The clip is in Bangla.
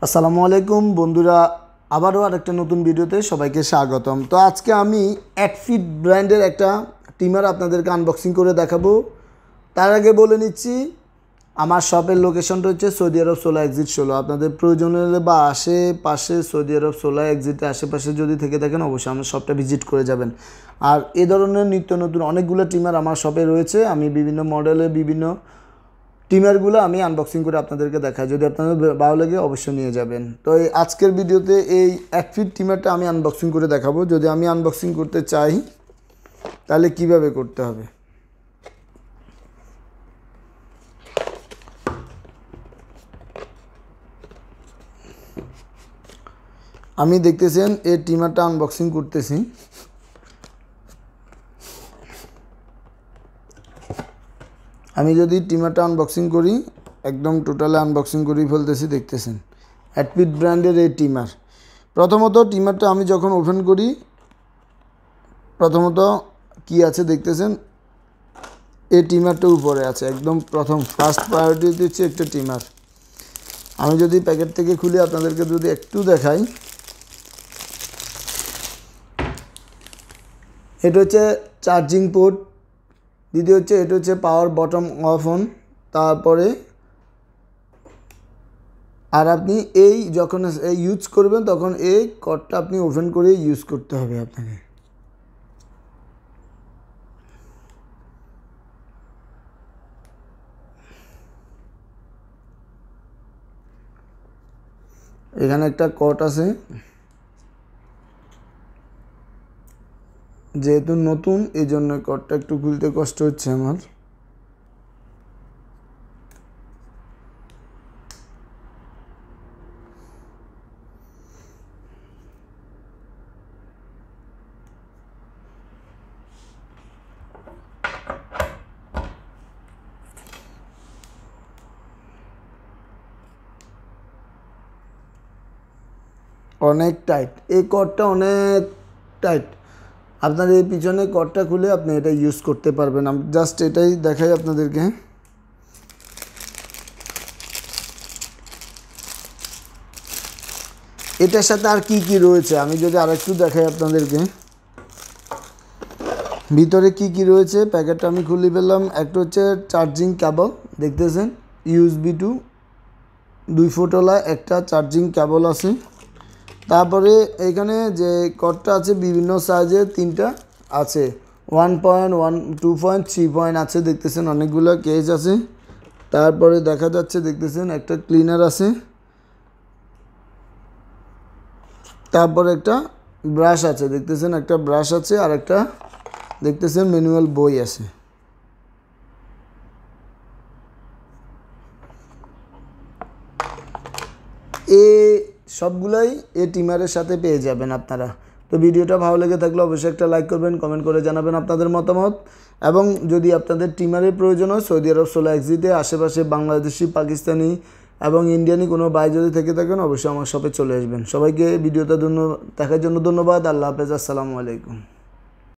আসসালামু আলাইকুম বন্ধুরা, আবারও আরেকটা নতুন ভিডিওতে সবাইকে স্বাগতম। তো আজকে আমি অ্যাডফিট ব্র্যান্ডের একটা ট্রিমার আপনাদেরকে আনবক্সিং করে দেখাবো। তার আগে বলে নিচ্ছি, আমার শপের লোকেশনটা হচ্ছে সৌদি আরব 16 এক্সিট 16। আপনাদের প্রয়োজন হলে বা আশেপাশে সৌদি আরব 16 এক্সিটের আশেপাশে যদি থেকে থাকেন অবশ্যই আমার শপটা ভিজিট করে যাবেন। আর এ ধরনের নিত্য নতুন অনেকগুলো ট্রিমার আমার শপে রয়েছে। আমি বিভিন্ন মডেলের বিভিন্ন ট্রিমারগুলো আমি আনবক্সিং করে আপনাদেরকে দেখাই। যদি আপনাদের ভালো লাগে অবশ্যই নিয়ে যাবেন। তো এই আজকের ভিডিওতে এই অ্যাডফিট ট্রিমারটা আমি আনবক্সিং করে দেখাবো। যদি আমি আনবক্সিং করতে চাই তাহলে কিভাবে করতে হবে। আমি দেখতেছেন এই ট্রিমারটা আনবক্সিং করতেছি। আমি যদি ট্রিমারটা আনবক্সিং করি, একদম টোটালি আনবক্সিং করেই ফেলতেছি। দেখতেছেন অ্যাডফিট ব্র্যান্ডের এই ট্রিমার। প্রথমত ট্রিমারটা আমি যখন ওপেন করি, প্রথমত কি আছে দেখতেছেন, এই ট্রিমারটা উপরে আছে। একদম প্রথম ফার্স্ট প্রায়োরিটি হচ্ছে একটা ট্রিমার। আমি যদি প্যাকেট থেকে খুলে আপনাদেরকে যদি একটু দেখাই, এটা হচ্ছে চার্জিং পোর্ট, দ্বিতীয় হচ্ছে এটা হচ্ছে পাওয়ার বটম অফ অন। তারপরে আর আপনি এই যখন ইউজ করবেন তখন এই কর্ডটা আপনি ওপেন করে ইউজ করতে হবে আপনাকে। এখানে একটা কর্ড আছে, যেহেতু নতুন এই জন্য কর্ডটা একটু খুলতে কষ্ট হচ্ছে আমার। অনেক টাইট, এই কর্ডটা অনেক টাইট। আপনার এই পিছনে কর্ডটা খুলে আপনি এটা ইউজ করতে পারবেন। আমি জাস্ট এটাই দেখাই আপনাদেরকে। এটার সাথে আর কি কি রয়েছে আমি যদি আরেকটু দেখাই আপনাদেরকে, ভিতরে কি কি রয়েছে। প্যাকেটটা আমি খুলে ফেললাম। একটা হচ্ছে চার্জিং কেবল, দেখতেছেন USB টু 2 ফুটওয়ালা একটা চার্জিং কেবল আছে। তারপরে এখানে যে কর্ডটা আছে বিভিন্ন সাইজের, তিনটা আছে, 1.1, 2.3 আছে। দেখতেছেন অনেকগুলো কেজ আছে। তারপরে দেখা যাচ্ছে দেখতেছেন একটা ক্লিনার আছে। তারপরে একটা ব্রাশ আছে, দেখতেছেন একটা ব্রাশ আছে। আর একটা দেখতেছেন ম্যানুয়াল বই আছে। সবগুলাই এই ট্রিমারের সাথে পেয়ে যাবেন আপনারা। তো ভিডিওটা ভালো লেগে থাকলে অবশ্যই একটা লাইক করবেন, কমেন্ট করে জানাবেন আপনাদের মতামত। এবং যদি আপনাদের ট্রিমারের প্রয়োজন হয় সৌদি আরব 16 এক্সিটে আশেপাশে বাংলাদেশি, পাকিস্তানি এবং ইন্ডিয়ানি কোনো ভাই যদি থেকে থাকেন অবশ্যই আমার শপে চলে আসবেন। সবাইকে ভিডিওটা দেখার জন্য ধন্যবাদ। আল্লাহ হাফেজ, আসসালামু আলাইকুম।